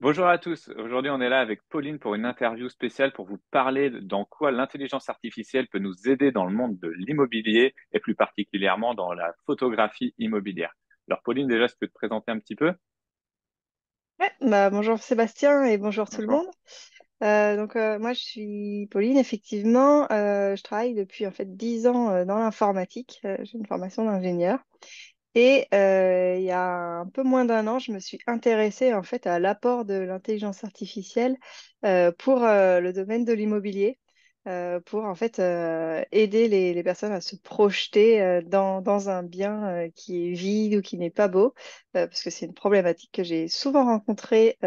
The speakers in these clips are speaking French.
Bonjour à tous. Aujourd'hui, on est là avec Pauline pour une interview spéciale pour vous parler dans quoi l'intelligence artificielle peut nous aider dans le monde de l'immobilier et plus particulièrement dans la photographie immobilière. Alors, Pauline, déjà, si tu peux te présenter un petit peu? Ouais, bonjour Sébastien et bonjour tout le Bonjour. monde. Moi je suis Pauline, effectivement. Je travaille depuis en fait 10 ans dans l'informatique. J'ai une formation d'ingénieur. Et il y a un peu moins d'un an, je me suis intéressée en fait à l'apport de l'intelligence artificielle pour le domaine de l'immobilier, pour en fait aider les personnes à se projeter dans un bien qui est vide ou qui n'est pas beau, parce que c'est une problématique que j'ai souvent rencontrée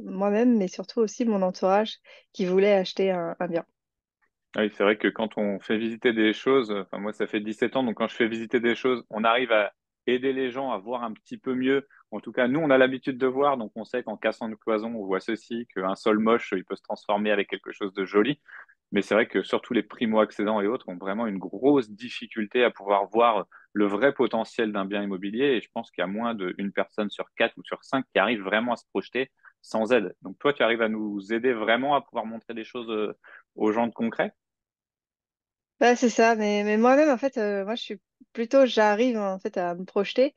moi-même, mais surtout aussi mon entourage qui voulait acheter un bien. Ah oui, c'est vrai que quand on fait visiter des choses, enfin moi ça fait 17 ans, donc quand je fais visiter des choses, on arrive à aider les gens à voir un petit peu mieux. En tout cas, nous, on a l'habitude de voir, donc on sait qu'en cassant une cloison, on voit ceci, qu'un sol moche, il peut se transformer avec quelque chose de joli. Mais c'est vrai que surtout les primo-accédants et autres ont vraiment une grosse difficulté à pouvoir voir le vrai potentiel d'un bien immobilier. Et je pense qu'il y a moins d'une personne sur quatre ou sur cinq qui arrive vraiment à se projeter sans aide. Donc toi, tu arrives à nous aider vraiment à pouvoir montrer des choses aux gens de concret? Bah, c'est ça, mais moi-même, en fait, moi, je suis plutôt, j'arrive en fait à me projeter,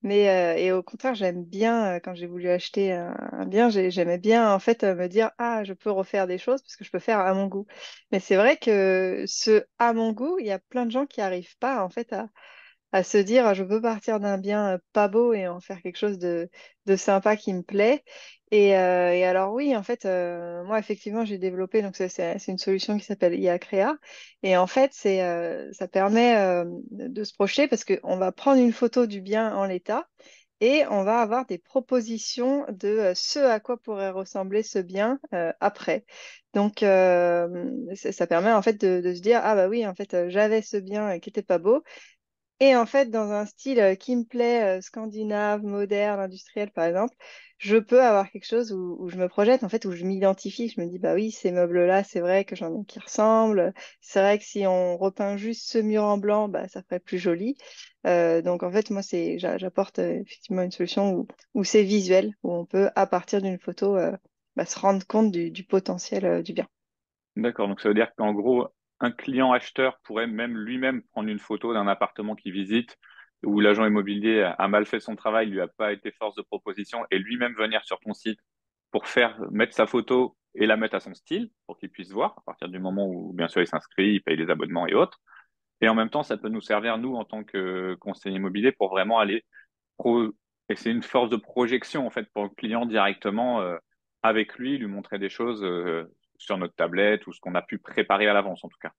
et au contraire, j'aime bien, quand j'ai voulu acheter un bien, j'aimais bien, en fait, me dire, ah, je peux refaire des choses parce que je peux faire à mon goût. Mais c'est vrai que ce à mon goût, il y a plein de gens qui n'arrivent pas, en fait, à se dire, je peux partir d'un bien pas beau et en faire quelque chose de sympa qui me plaît. Et alors oui, en fait, moi, effectivement, j'ai développé, donc c'est une solution qui s'appelle IA Créa. Et en fait, ça permet de se projeter parce qu'on va prendre une photo du bien en l'état. Et on va avoir des propositions de ce à quoi pourrait ressembler ce bien après. Donc, ça permet en fait de se dire, ah bah oui, en fait, j'avais ce bien qui était pas beau. Et en fait, dans un style qui me plaît, scandinave, moderne, industriel, par exemple, je peux avoir quelque chose où je me projette, en fait, où je m'identifie. Je me dis, bah oui, ces meubles-là, c'est vrai que j'en ai qui ressemblent. C'est vrai que si on repeint juste ce mur en blanc, bah, ça ferait plus joli. Donc, en fait, moi, j'apporte effectivement une solution où c'est visuel, où on peut, à partir d'une photo, bah, se rendre compte du potentiel du bien. D'accord, donc ça veut dire qu'en gros, un client acheteur pourrait même lui-même prendre une photo d'un appartement qu'il visite où l'agent immobilier a mal fait son travail, lui a pas été force de proposition et lui-même venir sur ton site pour faire mettre sa photo et la mettre à son style pour qu'il puisse voir à partir du moment où bien sûr il s'inscrit, il paye les abonnements et autres. Et en même temps, ça peut nous servir nous en tant que conseiller immobilier pour vraiment aller pro et c'est une force de projection en fait pour le client directement avec lui, lui montrer des choses sur notre tablette ou ce qu'on a pu préparer à l'avance en tout cas.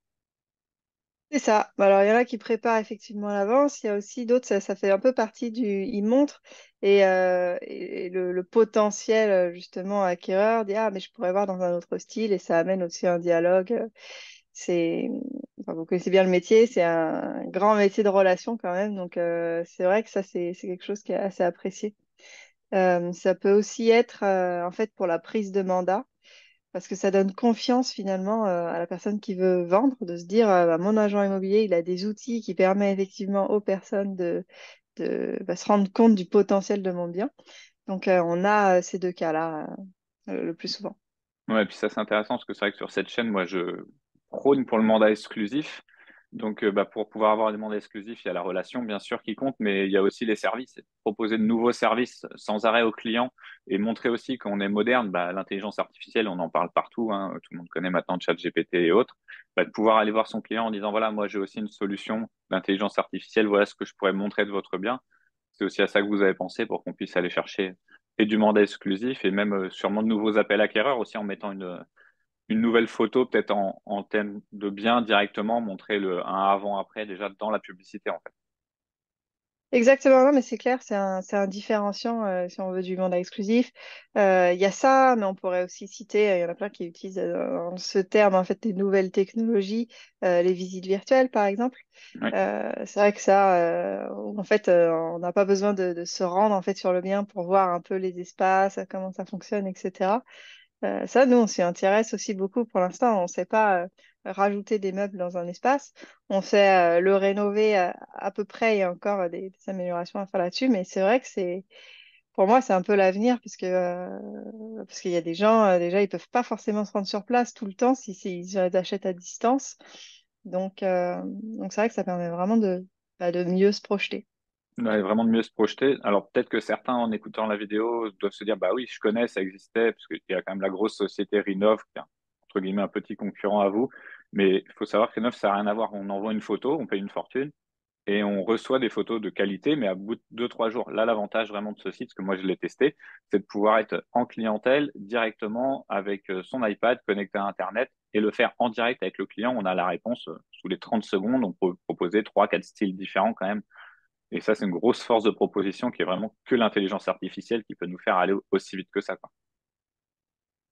C'est ça. Bah, alors, il y en a qui préparent effectivement à l'avance. Il y a aussi d'autres, ça fait un peu partie du. Ils montrent et le potentiel, justement, acquéreur dit, ah, mais je pourrais voir dans un autre style et ça amène aussi un dialogue. C'est. Enfin, vous connaissez bien le métier, c'est un grand métier de relation quand même. Donc, c'est vrai que ça, c'est quelque chose qui est assez apprécié. Ça peut aussi être, en fait, pour la prise de mandat parce que ça donne confiance finalement à la personne qui veut vendre, de se dire bah, mon agent immobilier, il a des outils qui permettent effectivement aux personnes de se rendre compte du potentiel de mon bien. Donc on a ces deux cas-là le plus souvent. Ouais, et puis ça c'est intéressant parce que c'est vrai que sur cette chaîne, moi je prône pour le mandat exclusif. Donc bah, pour pouvoir avoir des mandats exclusifs, il y a la relation bien sûr qui compte, mais il y a aussi les services. Proposer de nouveaux services sans arrêt aux clients et montrer aussi qu'on est moderne. Bah, l'intelligence artificielle, on en parle partout, hein, tout le monde connaît maintenant ChatGPT et autres. Bah, de pouvoir aller voir son client en disant voilà, moi j'ai aussi une solution d'intelligence artificielle, voilà ce que je pourrais montrer de votre bien. C'est aussi à ça que vous avez pensé pour qu'on puisse aller chercher et du mandat exclusif et même sûrement de nouveaux appels acquéreurs aussi en mettant une nouvelle photo peut-être en thème de bien directement, montrer un avant-après déjà dans la publicité en fait. Exactement, non, mais c'est clair, c'est un différenciant si on veut du mandat exclusif. Il y a ça, mais on pourrait aussi citer, il y en a plein qui utilisent ce terme, en fait, des nouvelles technologies, les visites virtuelles, par exemple. Oui. C'est vrai que ça, en fait, on n'a pas besoin de se rendre en fait sur le bien pour voir un peu les espaces, comment ça fonctionne, etc. Ça, nous, on s'y intéresse aussi beaucoup pour l'instant. On ne sait pas rajouter des meubles dans un espace. On sait le rénover à peu près. Il y a encore des améliorations à faire là-dessus. Mais c'est vrai que pour moi, c'est un peu l'avenir, parce qu'il y a des gens, déjà, ils peuvent pas forcément se rendre sur place tout le temps s'ils achètent à distance. Donc c'est vrai que ça permet vraiment de mieux se projeter. Ouais, vraiment de mieux se projeter. Alors peut-être que certains, en écoutant la vidéo, doivent se dire, bah oui, je connais, ça existait, parce qu'il y a quand même la grosse société Rinov, qui est entre guillemets un petit concurrent à vous. Mais il faut savoir que Rinov, ça n'a rien à voir. On envoie une photo, on paye une fortune, et on reçoit des photos de qualité, mais à bout de 2, 3 jours. Là, l'avantage vraiment de ce site, parce que moi je l'ai testé, c'est de pouvoir être en clientèle directement avec son iPad connecté à Internet et le faire en direct avec le client. On a la réponse sous les 30 secondes. On peut proposer 3, 4 styles différents quand même. Et ça, c'est une grosse force de proposition qui est vraiment que l'intelligence artificielle qui peut nous faire aller aussi vite que ça, quoi.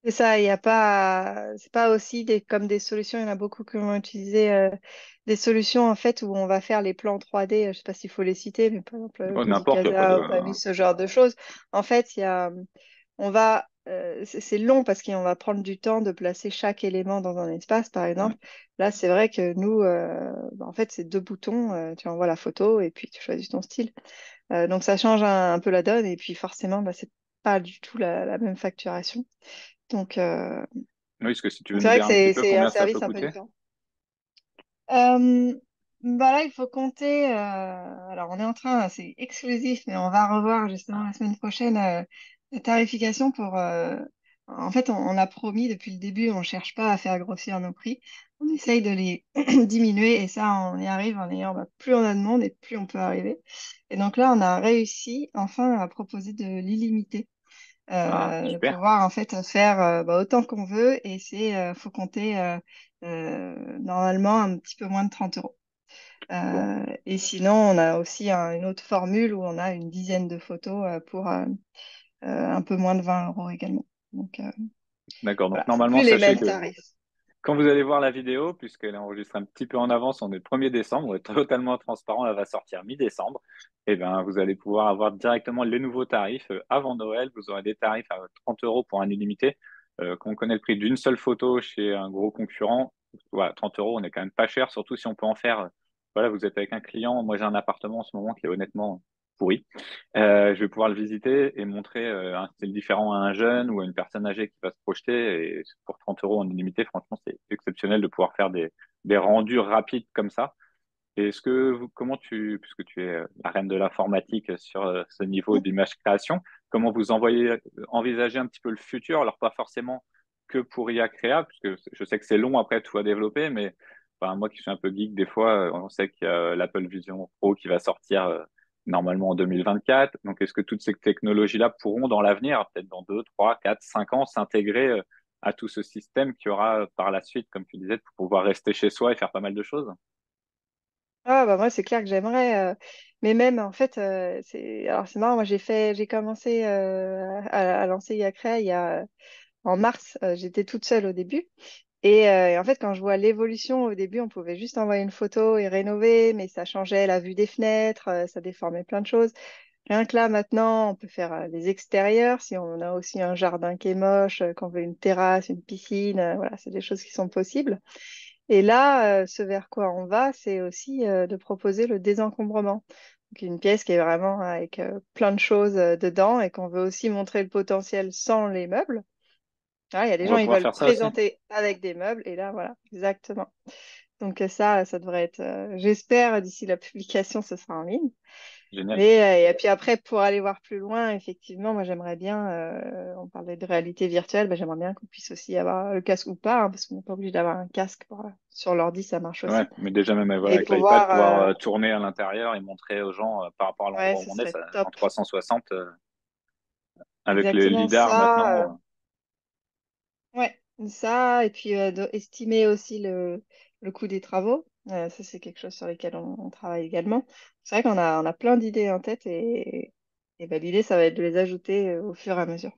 C'est ça, il y a pas, c'est pas aussi comme des solutions, il y en a beaucoup qui vont utiliser des solutions en fait où on va faire les plans 3D, je sais pas s'il faut les citer, mais par exemple Oh, Cozy n'importe, il n'y a pas de... Casa, Otamu, ce genre de choses. En fait, c'est long parce qu'on va prendre du temps de placer chaque élément dans un espace, par Ouais. exemple. Là, c'est vrai que nous, en fait, c'est deux boutons, tu envoies la photo et puis tu choisis ton style. Donc ça change un peu la donne et puis forcément, bah, c'est pas du tout la même facturation. Donc, Oui, parce que si tu veux donc c'est nous vrai dire que un petit peu c'est un combien ça peut service un peu coûter. différent. Euh, Bah là, il faut compter. Alors, on est en train, c'est exclusif, mais on va revoir justement la semaine prochaine la tarification pour. En fait, on a promis depuis le début, on cherche pas à faire grossir nos prix. On essaye de les diminuer et ça, on y arrive en ayant bah, plus on a de monde et plus on peut arriver. Et donc là, on a réussi enfin à proposer de l'illimité. Ah, De super. pouvoir en fait faire bah, autant qu'on veut et faut compter normalement un petit peu moins de 30 euros. Bon, Et sinon, on a aussi une autre formule où on a une dizaine de photos pour un peu moins de 20 euros également. Donc d'accord. Donc voilà, c'est normalement, plus les sachez mêmes que tarifs. quand vous allez voir la vidéo, puisqu'elle est enregistrée un petit peu en avance, on est le 1er décembre, on est totalement transparent, elle va sortir mi-décembre. Et ben, vous allez pouvoir avoir directement les nouveaux tarifs avant Noël. Vous aurez des tarifs à 30 euros pour un illimité. Quand on connaît le prix d'une seule photo chez un gros concurrent, voilà, 30 euros, on est quand même pas cher, surtout si on peut en faire. Voilà, vous êtes avec un client. Moi, j'ai un appartement en ce moment qui est honnêtement pourri. Je vais pouvoir le visiter et montrer un style différent à un jeune ou à une personne âgée qui va se projeter. Et pour 30 euros en illimité, franchement, c'est exceptionnel de pouvoir faire des rendus rapides comme ça. Et comment puisque tu es la reine de l'informatique sur ce niveau d'image création, comment vous envisagez un petit peu le futur, alors pas forcément que pour IA Créa, puisque je sais que c'est long après tout à développer, mais enfin, moi qui suis un peu geek des fois, on sait qu'il y a l'Apple Vision Pro qui va sortir normalement en 2024. Donc est-ce que toutes ces technologies-là pourront dans l'avenir, peut-être dans 2, 3, 4, 5 ans, s'intégrer à tout ce système qui aura par la suite, comme tu disais, pour pouvoir rester chez soi et faire pas mal de choses? Ah bah moi c'est clair que j'aimerais, mais même en fait alors c'est marrant, moi j'ai commencé à lancer Yacrea en mars, j'étais toute seule au début. Et en fait, quand je vois l'évolution, au début, on pouvait juste envoyer une photo et rénover, mais ça changeait la vue des fenêtres, ça déformait plein de choses. Rien que là, maintenant, on peut faire les extérieurs. Si on a aussi un jardin qui est moche, qu'on veut une terrasse, une piscine, voilà, c'est des choses qui sont possibles. Et là, ce vers quoi on va, c'est aussi de proposer le désencombrement. Donc, une pièce qui est vraiment avec plein de choses dedans et qu'on veut aussi montrer le potentiel sans les meubles. Ah, il y a des On gens, va ils pouvoir veulent faire ça aussi. présenter avec des meubles, et là, voilà, exactement. Donc ça devrait être, j'espère, d'ici la publication, ce sera en ligne. Génial. Mais et puis après, pour aller voir plus loin, effectivement, moi j'aimerais bien, on parlait de réalité virtuelle, ben, j'aimerais bien qu'on puisse aussi avoir le casque ou pas, hein, parce qu'on n'est pas obligé d'avoir un casque sur l'ordi, ça marche Ouais, aussi. mais déjà même voilà, Et avec l'iPad, pouvoir, pouvoir tourner à l'intérieur et montrer aux gens par rapport à ouais, l'endroit où ce on est, serait ça, en top. 360 avec les Exactement lidars ça. maintenant. Ouais, ça, et puis estimer aussi le coût des travaux. Ça, c'est quelque chose sur lequel on travaille également. C'est vrai on a plein d'idées en tête et ben, l'idée, ça va être de les ajouter au fur et à mesure.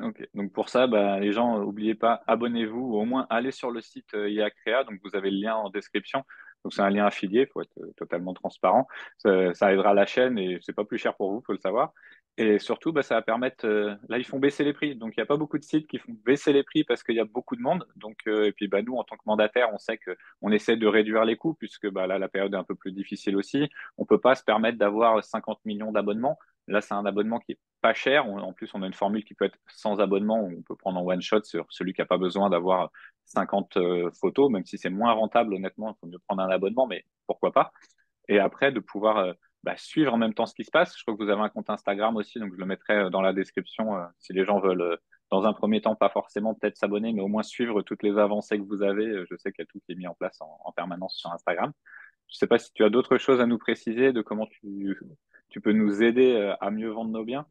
Ok. Donc pour ça, bah, les gens, oubliez pas, abonnez-vous ou au moins allez sur le site IA Créa. Donc vous avez le lien en description. Donc c'est un lien affilié, faut être totalement transparent. Ça aidera la chaîne et c'est pas plus cher pour vous, faut le savoir. Et surtout, bah, ça va permettre. Là, ils font baisser les prix. Donc il n'y a pas beaucoup de sites qui font baisser les prix parce qu'il y a beaucoup de monde. Donc et puis bah nous, en tant que mandataire, on sait que on essaie de réduire les coûts puisque bah là la période est un peu plus difficile aussi. On peut pas se permettre d'avoir 50 millions d'abonnements. Là, c'est un abonnement qui est pas cher. En plus, on a une formule qui peut être sans abonnement, où on peut prendre en one shot sur celui qui n'a pas besoin d'avoir 50 photos, même si c'est moins rentable, honnêtement, il faut mieux prendre un abonnement, mais pourquoi pas. Et après, de pouvoir suivre en même temps ce qui se passe. Je crois que vous avez un compte Instagram aussi, donc je le mettrai dans la description si les gens veulent, dans un premier temps, pas forcément peut-être s'abonner, mais au moins suivre toutes les avancées que vous avez. Je sais qu'il y a tout qui est mis en place en permanence sur Instagram. Je sais pas si tu as d'autres choses à nous préciser de comment tu peux nous aider à mieux vendre nos biens.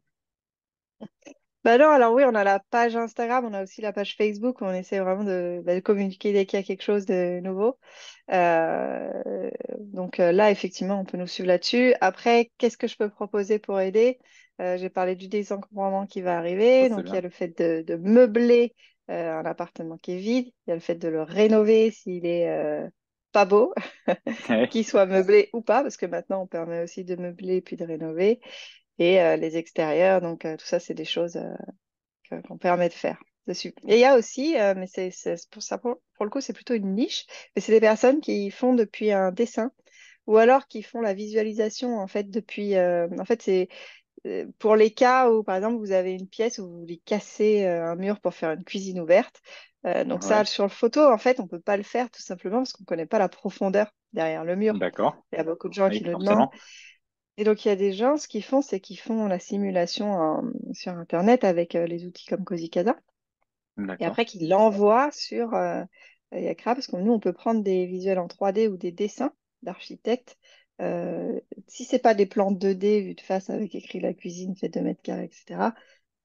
Bah non, alors oui, on a la page Instagram, on a aussi la page Facebook où on essaie vraiment de communiquer dès qu'il y a quelque chose de nouveau. Donc là, effectivement, on peut nous suivre là-dessus. Après, qu'est-ce que je peux proposer pour aider? J'ai parlé du désencombrement qui va Ça, arriver. c'est Donc il y a bien. le fait de meubler un appartement qui est vide. Il y a le fait de le rénover s'il est pas beau, qu'il soit meublé ou pas, parce que maintenant on permet aussi de meubler puis de rénover. Et les extérieurs, donc tout ça, c'est des choses qu'on permet de faire dessus. Et il y a aussi, mais pour ça, pour le coup, c'est plutôt une niche, mais c'est des personnes qui font depuis un dessin ou alors qui font la visualisation en fait depuis. En fait, c'est pour les cas où, par exemple, vous avez une pièce où vous voulez casser un mur pour faire une cuisine ouverte. Donc ça, Ouais, sur le photo, en fait, on peut pas le faire tout simplement parce qu'on connaît pas la profondeur derrière le mur. d'accord. Il y a beaucoup de gens Oui, qui le demandent. forcément. Et donc, il y a des gens, ce qu'ils font, c'est qu'ils font la simulation sur Internet avec les outils comme Cozy Casa et D'accord. après qu'ils l'envoient sur Yakra, parce que nous, on peut prendre des visuels en 3D ou des dessins d'architectes. Si c'est pas des plans 2D vus de face avec écrit la cuisine fait 2 mètres carrés, etc.,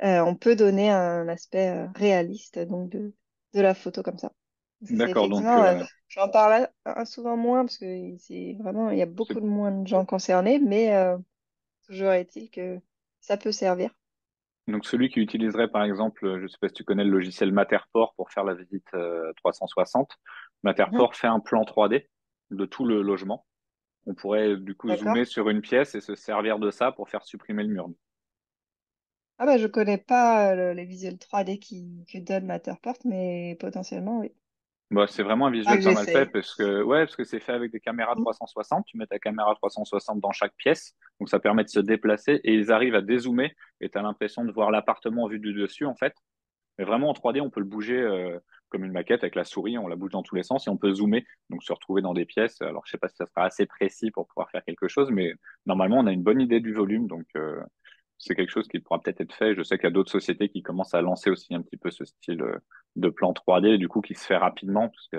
on peut donner un aspect réaliste donc de la photo comme ça. Ça, c'est D'accord. Donc, effectivement, j'en parle souvent moins parce que c'est vraiment, il y a c'est beaucoup de moins de gens concernés, mais toujours est-il que ça peut servir. Donc celui qui utiliserait par exemple, je ne sais pas si tu connais le logiciel Matterport pour faire la visite 360. Mhm. Matterport fait un plan 3D de tout le logement. On pourrait du coup D'accord. zoomer sur une pièce et se servir de ça pour faire supprimer le mur. Ah bah je connais pas les visuels 3D que donne Matterport, mais potentiellement oui. Bah, c'est vraiment un Ah visuel que pas mal fait j'essaye. parce que c'est fait avec des caméras 360. Tu mets ta caméra 360 dans chaque pièce, donc ça permet de se déplacer et ils arrivent à dézoomer et tu as l'impression de voir l'appartement vu du dessus en fait. Mais vraiment en 3D, on peut le bouger comme une maquette avec la souris, on la bouge dans tous les sens et on peut zoomer, donc se retrouver dans des pièces. Alors je sais pas si ça sera assez précis pour pouvoir faire quelque chose, mais normalement on a une bonne idée du volume, donc c'est quelque chose qui pourra peut-être être fait. Je sais qu'il y a d'autres sociétés qui commencent à lancer aussi un petit peu ce style de plan 3D, du coup qui se fait rapidement, parce que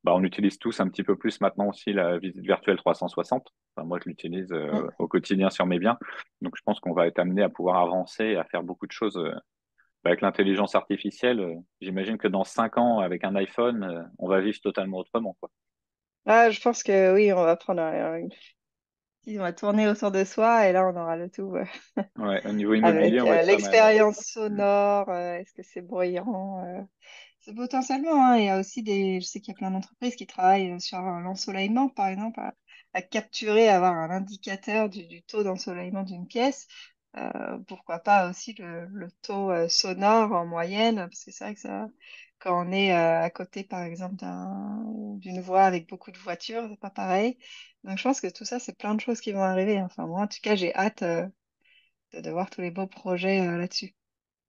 on utilise tous un petit peu plus maintenant aussi la visite virtuelle 360. Enfin, moi, je l'utilise Mm. au quotidien sur mes biens. Donc, je pense qu'on va être amené à pouvoir avancer et à faire beaucoup de choses avec l'intelligence artificielle. J'imagine que dans 5 ans, avec un iPhone, on va vivre totalement autrement, quoi. Ah, je pense que oui, on va prendre on va tourner autour de soi et là on aura le tout Ouais, au niveau immobilier, avec on va être pas mal. Ouais. l'expérience sonore. Est-ce que c'est bruyant? C'est potentiellement, hein, il y a aussi je sais qu'il y a plein d'entreprises qui travaillent sur l'ensoleillement, par exemple, à capturer, avoir un indicateur du taux d'ensoleillement d'une pièce. Pourquoi pas aussi le taux sonore en moyenne, parce que c'est vrai que ça, quand on est à côté, par exemple, d'une voie avec beaucoup de voitures, c'est pas pareil. Donc je pense que tout ça, c'est plein de choses qui vont arriver. Enfin, moi, en tout cas, j'ai hâte de voir tous les beaux projets là-dessus.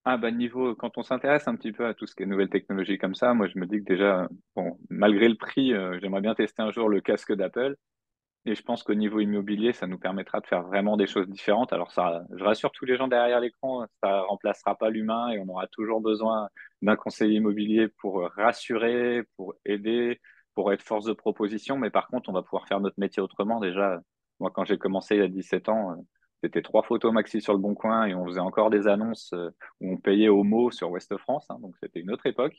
Ah bah niveau, quand on s'intéresse un petit peu à tout ce qui est nouvelles technologies comme ça, moi je me dis que déjà, bon, malgré le prix, j'aimerais bien tester un jour le casque d'Apple. Et je pense qu'au niveau immobilier, ça nous permettra de faire vraiment des choses différentes. Alors ça, je rassure tous les gens derrière l'écran, ça remplacera pas l'humain et on aura toujours besoin d'un conseiller immobilier pour rassurer, pour aider, pour être force de proposition. Mais par contre, on va pouvoir faire notre métier autrement. Déjà, moi, quand j'ai commencé il y a 17 ans, c'était 3 photos maxi sur le Bon Coin et on faisait encore des annonces où on payait au mot sur Ouest France. Hein, donc c'était une autre époque.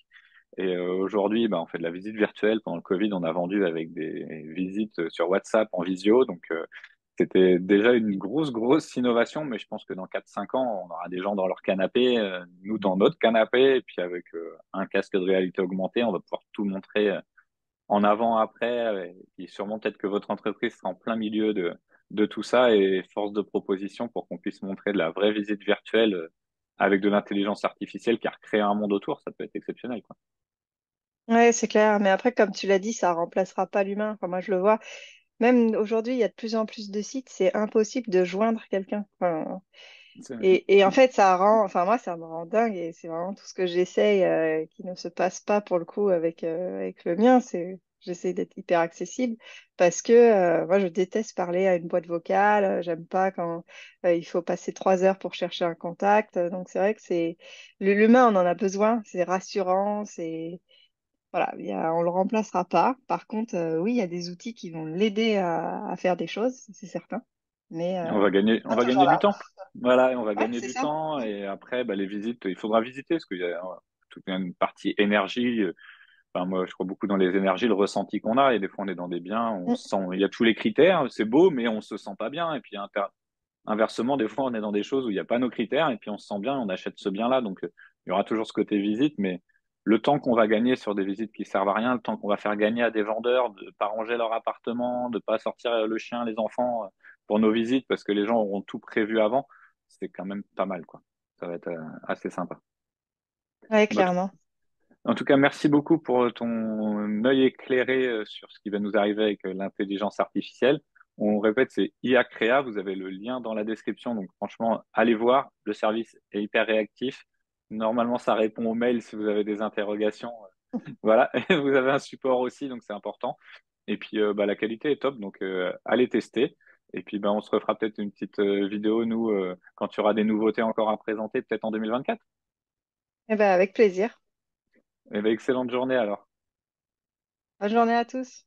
Et aujourd'hui, on fait de la visite virtuelle. Pendant le Covid, on a vendu avec des visites sur WhatsApp en visio. Donc, c'était déjà une grosse, grosse innovation. Mais je pense que dans 4 5 ans, on aura des gens dans leur canapé, nous dans notre canapé. Et puis, avec un casque de réalité augmentée, on va pouvoir tout montrer en avant, après. Et puis, sûrement, peut-être que votre entreprise sera en plein milieu de tout ça et force de proposition pour qu'on puisse montrer de la vraie visite virtuelle avec de l'intelligence artificielle qui a recréé un monde autour. Ça peut être exceptionnel, quoi. Ouais, c'est clair. Mais après, comme tu l'as dit, ça remplacera pas l'humain. Enfin, moi, je le vois. Même aujourd'hui, il y a de plus en plus de sites, c'est impossible de joindre quelqu'un. Enfin, C'est- Et en fait, enfin moi, ça me rend dingue et c'est vraiment tout ce que j'essaye qui ne se passe pas pour le coup avec le mien. J'essaie d'être hyper accessible parce que moi, je déteste parler à une boîte vocale. J'aime pas quand il faut passer 3 heures pour chercher un contact. Donc c'est vrai que l'humain, on en a besoin. C'est rassurant. Voilà, on le remplacera pas. Par contre, oui, il y a des outils qui vont l'aider à faire des choses, c'est certain. Mais on pas va toujours gagner du là. temps. Voilà, on va Ouais, gagner c'est du ça. temps et après, bah, les visites, il faudra visiter parce qu'il y a toute une partie énergie. Enfin, moi, je crois beaucoup dans les énergies, le ressenti qu'on a. Et des fois, on est dans des biens, on Mm. se sent, il y a tous les critères, c'est beau, mais on se sent pas bien. Et puis, inversement, des fois, on est dans des choses où il n'y a pas nos critères et puis on se sent bien, on achète ce bien-là. Donc, il y aura toujours ce côté visite, mais le temps qu'on va gagner sur des visites qui servent à rien, le temps qu'on va faire gagner à des vendeurs de pas ranger leur appartement, de pas sortir le chien, les enfants pour nos visites parce que les gens auront tout prévu avant, c'est quand même pas mal, quoi. Ça va être assez sympa. Ouais, Bah, clairement. en tout cas, merci beaucoup pour ton œil éclairé sur ce qui va nous arriver avec l'intelligence artificielle. On répète, c'est IA Créa. Vous avez le lien dans la description. Donc, franchement, allez voir. Le service est hyper réactif. Normalement, ça répond aux mails si vous avez des interrogations. Voilà. Et vous avez un support aussi, donc c'est important. Et puis, bah, la qualité est top. Donc, allez tester. Et puis, bah, on se refera peut-être une petite vidéo, nous, quand tu auras des nouveautés encore à présenter, peut-être en 2024. Eh ben, avec plaisir. Et ben, excellente journée alors. Bonne journée à tous.